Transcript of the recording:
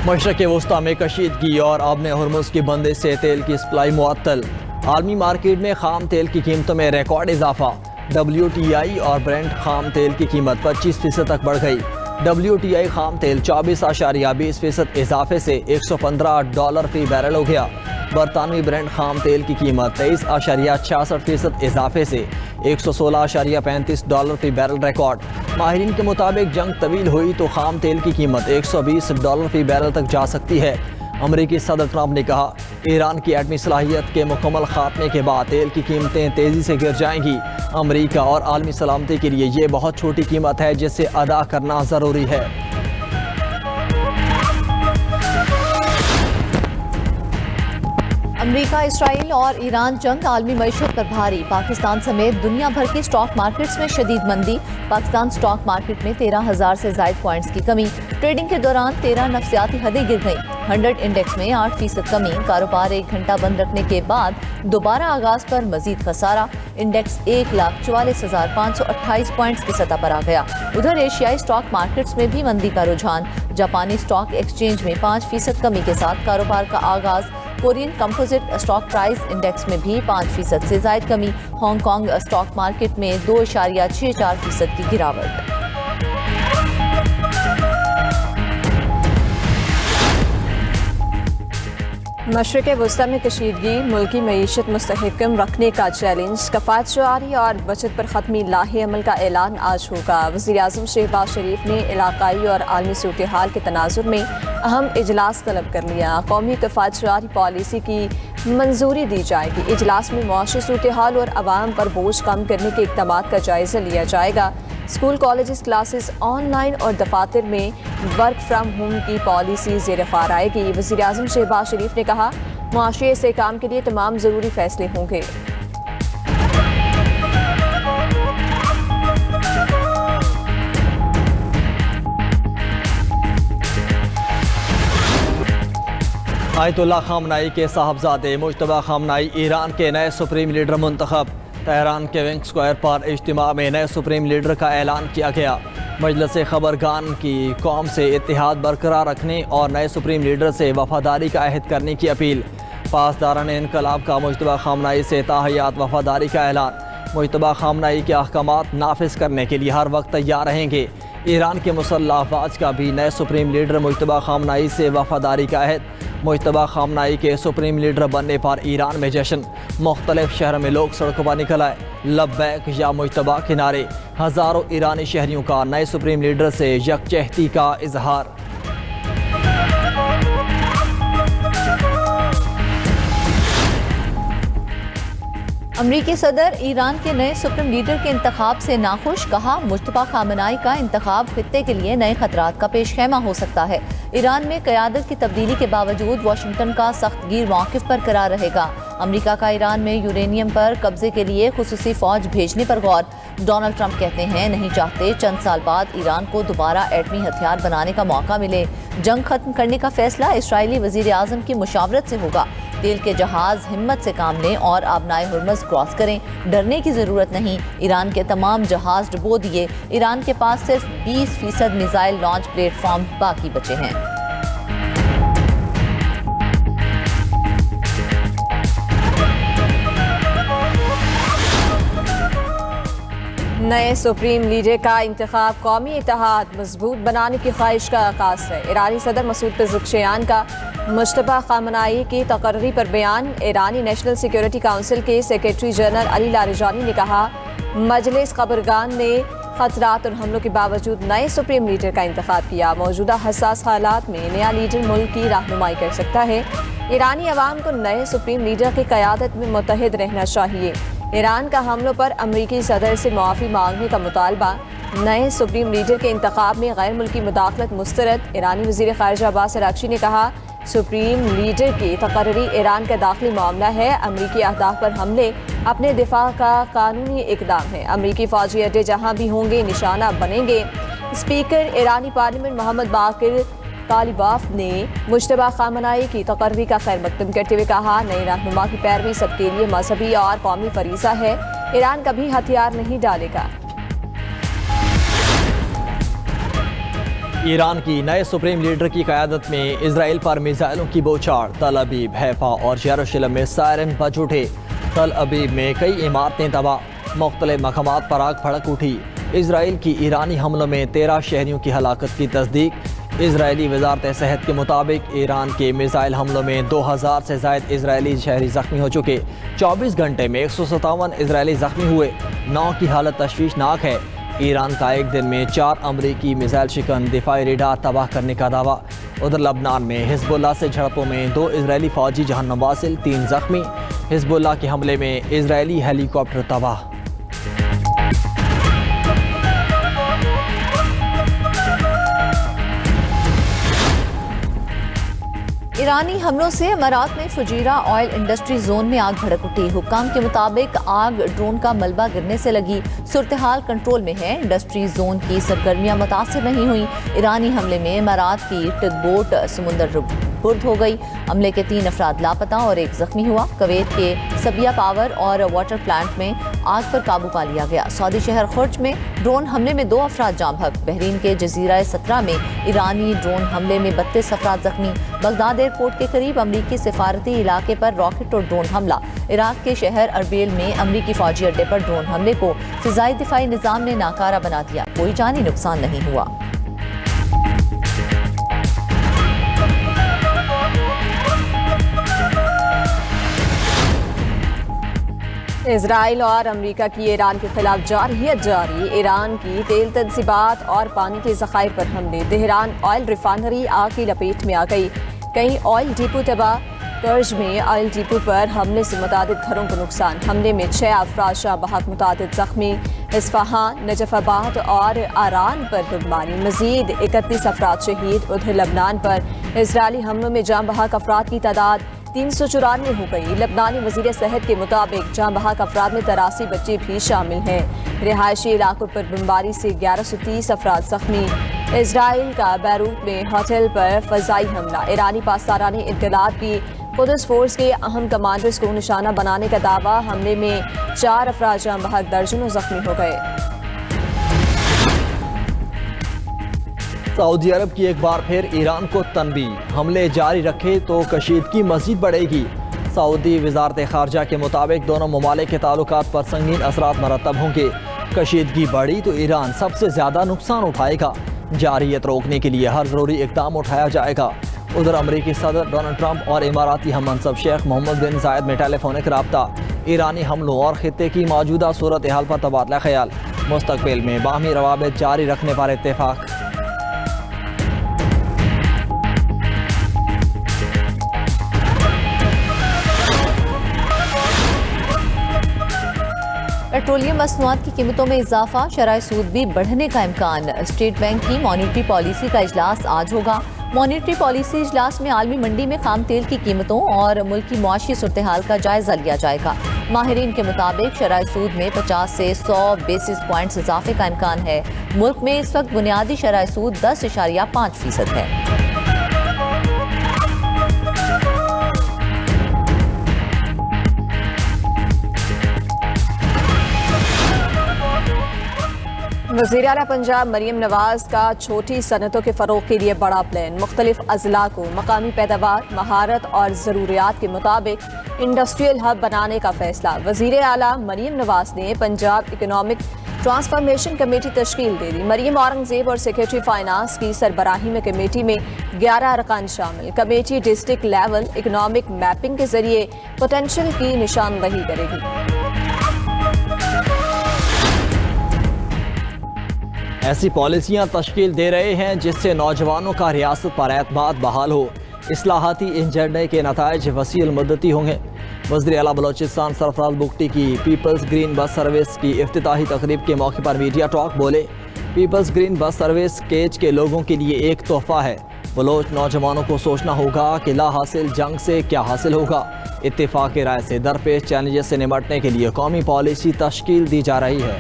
مشرق وسطی میں کشیدگی اور آبِ ہرمز کی بندش سے تیل کی سپلائی معطل۔ عالمی مارکیٹ میں خام تیل کی قیمتوں میں ریکارڈ اضافہ۔ WTI اور برنٹ خام تیل کی قیمت 25% تک بڑھ گئی۔ WTI خام تیل 24.20% اضافے سے $115 فی بیرل ہو گیا۔ برطانوی برنٹ خام تیل کی قیمت 23.66% اضافے سے $116.35 فی بیرل ریکارڈ۔ ماہرین کے مطابق جنگ طویل ہوئی تو خام تیل کی قیمت $120 فی بیرل تک جا سکتی ہے۔ امریکی صدر ٹرمپ نے کہا، ایران کی ایٹمی صلاحیت کے مکمل خاتمے کے بعد تیل کی قیمتیں تیزی سے گر جائیں گی۔ امریکہ اور عالمی سلامتی کے لیے یہ بہت چھوٹی قیمت ہے جسے ادا کرنا ضروری ہے۔ امریکہ، اسرائیل اور ایران جنگ عالمی معیشت پر بھاری۔ پاکستان سمیت دنیا بھر کی سٹاک مارکیٹس میں شدید مندی۔ پاکستان سٹاک مارکیٹ میں 13,000 سے زائد پوائنٹس کی کمی۔ ٹریڈنگ کے دوران 13 نفسیاتی حدیں گر گئیں۔ 100 انڈیکس میں 8% کمی۔ کاروبار 1 گھنٹہ بند رکھنے کے بعد دوبارہ آغاز پر مزید خسارہ۔ انڈیکس 1,44,528 پوائنٹس کی سطح پر آ گیا۔ ادھر ایشیائی سٹاک مارکیٹس میں بھی مندی کا رجحان۔ جاپانی سٹاک ایکسچینج میں 5% کمی کے ساتھ کاروبار کا آغاز۔ Korean composite stock price index میں بھی 5% سے زائد کمی۔ ہانگ کانگ اسٹاک مارکیٹ میں 2.64% کی گراوٹ۔ مشرق وسطی میں کشیدگی، ملکی معیشت مستحکم رکھنے کا چیلنج، کفایت جاری اور بچت پر حتمی لاہے عمل کا اعلان آج ہوگا۔ وزیر اعظم شہباز شریف نے علاقائی اور عالمی صورتحال کے تناظر میں اہم اجلاس طلب کر لیا۔ قومی کفایت جاری پالیسی کی منظوری دی جائے گی۔ اجلاس میں معاشی صورتحال اور عوام پر بوجھ کم کرنے کے اقدامات کا جائزہ لیا جائے گا۔ اسکول، کالجز، کلاسز آن لائن اور دفاتر میں ورک فرام ہوم کی پالیسی زیر غور آئے گی۔ وزیر اعظم شہباز شریف نے کہا، معاشی استحکام کے لیے تمام ضروری فیصلے ہوں گے۔ آیت اللہ خامنائی کے صاحبزادے مجتبیٰ خامنائی ایران کے نئے سپریم لیڈر منتخب۔ تہران کے ونگ اسکوائر پر اجتماع میں نئے سپریم لیڈر کا اعلان کیا گیا۔ مجلس خبرگان کی قوم سے اتحاد برقرار رکھنے اور نئے سپریم لیڈر سے وفاداری کا عہد کرنے کی اپیل۔ پاسداران انقلاب کا مجتبیٰ خامنائی سے تاحیات وفاداری کا اعلان۔ مجتبیٰ خامنائی کے احکامات نافذ کرنے کے لیے ہر وقت تیار رہیں گے۔ ایران کے مسلح افواج کا بھی نئے سپریم لیڈر مجتبیٰ خامنائی سے وفاداری کا عہد۔ مجتبیٰ خامنائی کے سپریم لیڈر بننے پر ایران میں جشن۔ مختلف شہروں میں لوگ سڑکوں پر نکل آئے۔ لبیک یا مجتبیٰ کے نعرے۔ ہزاروں ایرانی شہریوں کا نئے سپریم لیڈر سے یکجہتی کا اظہار۔ امریکی صدر ایران کے نئے سپریم لیڈر کے انتخاب سے ناخوش، کہا مجتبیٰ خامنائی کا انتخاب خطے کے لیے نئے خطرات کا پیش خیمہ ہو سکتا ہے۔ ایران میں قیادت کی تبدیلی کے باوجود واشنگٹن کا سخت گیر موقف پر قرار رہے گا۔ امریکہ کا ایران میں یورینیم پر قبضے کے لیے خصوصی فوج بھیجنے پر غور۔ ڈونلڈ ٹرمپ کہتے ہیں نہیں چاہتے چند سال بعد ایران کو دوبارہ ایٹمی ہتھیار بنانے کا موقع ملے۔ جنگ ختم کرنے کا فیصلہ اسرائیلی وزیر اعظم کی مشاورت سے ہوگا۔ تیل کے جہاز ہمت سے کام لیں اور آبنائے ہرمز کراس کریں، ڈرنے کی ضرورت نہیں۔ ایران کے تمام جہاز ڈبو دیے۔ ایران کے پاس صرف 20% میزائل لانچ پلیٹ فارم باقی بچے ہیں۔ نئے سپریم لیڈر کا انتخاب قومی اتحاد مضبوط بنانے کی خواہش کا عکاس ہے۔ ایرانی صدر مسعود پزشکیان کا مجتبیٰ خامنائی کی تقرری پر بیان۔ ایرانی نیشنل سیکیورٹی کونسل کے سیکریٹری جنرل علی لاریجانی نے کہا، مجلس خبرگان نے خطرات اور حملوں کے باوجود نئے سپریم لیڈر کا انتخاب کیا۔ موجودہ حساس حالات میں نیا لیڈر ملک کی رہنمائی کر سکتا ہے۔ ایرانی عوام کو نئے سپریم لیڈر کی قیادت میں متحد رہنا چاہیے۔ ایران کا حملوں پر امریکی صدر سے معافی مانگنے کا مطالبہ۔ نئے سپریم لیڈر کے انتخاب میں غیر ملکی مداخلت مسترد۔ ایرانی وزیر خارجہ عباس اراغچی نے کہا، سپریم لیڈر کی تقرری ایران کا داخلی معاملہ ہے۔ امریکی اہداف پر حملے اپنے دفاع کا قانونی اقدام ہے۔ امریکی فوجی اڈے جہاں بھی ہوں گے نشانہ بنیں گے۔ اسپیکر ایرانی پارلیمنٹ محمد باقر طالباف نے مجتبیٰ خامنائی کی تقرری کا خیر مقدم کرتے ہوئے کہا، نئے رہنما کی پیروی سب کے لیے مذہبی اور قومی فریضہ ہے۔ ایران کبھی ہتھیار نہیں ڈالے گا۔ ایران کی نئے سپریم لیڈر کی قیادت میں اسرائیل پر میزائلوں کی بوچھاڑ، تل ابیب، حیفا اور یروشلم میں سائرن بج اٹھے۔ تل ابیب میں کئی عمارتیں تباہ، مختلف مقامات پر آگ بھڑک اٹھی۔ اسرائیل کی ایرانی حملوں میں 13 شہریوں کی ہلاکت کی تصدیق۔ اسرائیلی وزارت صحت کے مطابق ایران کے میزائل حملوں میں 2000 سے زائد اسرائیلی شہری زخمی ہو چکے۔ 24 گھنٹے میں 157 اسرائیلی زخمی ہوئے، 9 کی حالت تشویشناک ہے۔ ایران کا ایک دن میں 4 امریکی میزائل شکن دفاعی ریڈار تباہ کرنے کا دعویٰ۔ ادھر لبنان میں حزب اللہ سے جھڑپوں میں 2 اسرائیلی فوجی جہنم واصل، 3 زخمی۔ حزب اللہ کے حملے میں اسرائیلی ہیلی کاپٹر تباہ۔ ایرانی حملوں سے امارات میں فجیرہ آئل انڈسٹری زون میں آگ بھڑک اٹھی۔ حکام کے مطابق آگ ڈرون کا ملبہ گرنے سے لگی۔ صورتحال کنٹرول میں ہے، انڈسٹری زون کی سرگرمیاں متاثر نہیں ہوئیں۔ ایرانی حملے میں امارات کی ٹگ بوٹ سمندر برد ہو گئی۔ عملے کے 3 افراد لاپتہ اور 1 زخمی ہوا۔ کویت کے سبیہ پاور اور واٹر پلانٹ میں آگ پر قابو پا لیا گیا۔ سعودی شہر خرج میں ڈرون حملے میں 2 افراد جاں بحق۔ بحرین کے جزیرہ 17 میں ایرانی ڈرون حملے میں 32 افراد زخمی۔ بغداد ایئرپورٹ کے قریب امریکی سفارتی علاقے پر راکٹ اور ڈرون حملہ۔ عراق کے شہر اربیل میں امریکی فوجی اڈے پر ڈرون حملے کو فضائی دفاعی نظام نے ناکارہ بنا دیا۔ کوئی جانی نقصان نہیں ہوا۔ اسرائیل اور امریکہ کی ایران کے خلاف جارحیت جاری۔ ایران کی تیل تنصیبات اور پانی کے ذخائر پر حملے۔ تہران آئل ریفائنری آگ کی لپیٹ میں آ گئی۔ کئی آئل ڈیپو تباہ۔ کرج میں آئل ڈیپو پر حملے سے متعدد گھروں کو نقصان۔ حملے میں 6 افراد جاں بحق، متعدد زخمی۔ اصفہان، نجف آباد اور آران پر بمباری، مزید 31 افراد شہید۔ ادھر لبنان پر اسرائیلی حملوں میں جاں بحق افراد کی تعداد 394 ہو گئی۔ لبنانی وزیر صحت کے مطابق جاں بحق افراد میں 83 بچے بھی شامل ہیں۔ رہائشی علاقوں پر بمباری سے 1130 افراد زخمی۔ اسرائیل کا بیروت میں ہوٹل پر فضائی حملہ۔ ایرانی پاسداران انقلاب کی قدس فورس کے اہم کمانڈرز کو نشانہ بنانے کا دعویٰ۔ حملے میں 4 افراد جاں بحق، درجنوں زخمی ہو گئے۔ سعودی عرب کی ایک بار پھر ایران کو تنبیہ، حملے جاری رکھے تو کشیدگی مزید بڑھے گی۔ سعودی وزارت خارجہ کے مطابق دونوں ممالک کے تعلقات پر سنگین اثرات مرتب ہوں گے۔ کشیدگی بڑھی تو ایران سب سے زیادہ نقصان اٹھائے گا۔ جارحیت روکنے کے لیے ہر ضروری اقدام اٹھایا جائے گا۔ ادھر امریکی صدر ڈونلڈ ٹرمپ اور اماراتی ہم منصب شیخ محمد بن زائد میں ٹیلی فونک رابطہ۔ ایرانی حملوں اور خطے کی موجودہ صورتحال پر تبادلہ خیال۔ مستقبل میں باہمی روابط جاری رکھنے پر اتفاق۔ پیٹرولیم مصنوعات کی قیمتوں میں اضافہ، شرح سود بھی بڑھنے کا امکان۔ اسٹیٹ بینک کی مانیٹری پالیسی کا اجلاس آج ہوگا۔ مانیٹری پالیسی اجلاس میں عالمی منڈی میں خام تیل کی قیمتوں اور ملکی معاشی صورتحال کا جائزہ لیا جائے گا۔ ماہرین کے مطابق شرح سود میں 50 سے 100 بیسس پوائنٹس اضافے کا امکان ہے۔ ملک میں اس وقت بنیادی شرح سود 10.5% ہے۔ وزیر اعلیٰ پنجاب مریم نواز کا چھوٹی صنعتوں کے فروغ کے لیے بڑا پلان۔ مختلف اضلاع کو مقامی پیداوار، مہارت اور ضروریات کے مطابق انڈسٹریل ہب بنانے کا فیصلہ۔ وزیر اعلیٰ مریم نواز نے پنجاب اکنامک ٹرانسفارمیشن کمیٹی تشکیل دے دی۔ مریم اورنگزیب اور سیکریٹری فائنانس کی سربراہی میں کمیٹی میں 11 ارکان شامل۔ Committee district level economic mapping کے ذریعے پوٹینشیل کی نشاندہی کرے گی۔ ایسی پالیسیاں تشکیل دے رہے ہیں جس سے نوجوانوں کا ریاست پر اعتماد بحال ہو۔ اصلاحاتی ایجنڈے کے نتائج وسیع المدتی ہوں گے۔ وزیر اعلیٰ بلوچستان سرفراز بگٹی کی پیپلز گرین بس سروس کی افتتاحی تقریب کے موقع پر میڈیا ٹاک بولے۔ پیپلز گرین بس سروس کیچ کے لوگوں کے لیے ایک تحفہ ہے۔ بلوچ نوجوانوں کو سوچنا ہوگا کہ لا حاصل جنگ سے کیا حاصل ہوگا۔ اتفاق رائے سے درپیش چیلنجز سے نمٹنے کے لیے قومی پالیسی تشکیل دی جا رہی ہے۔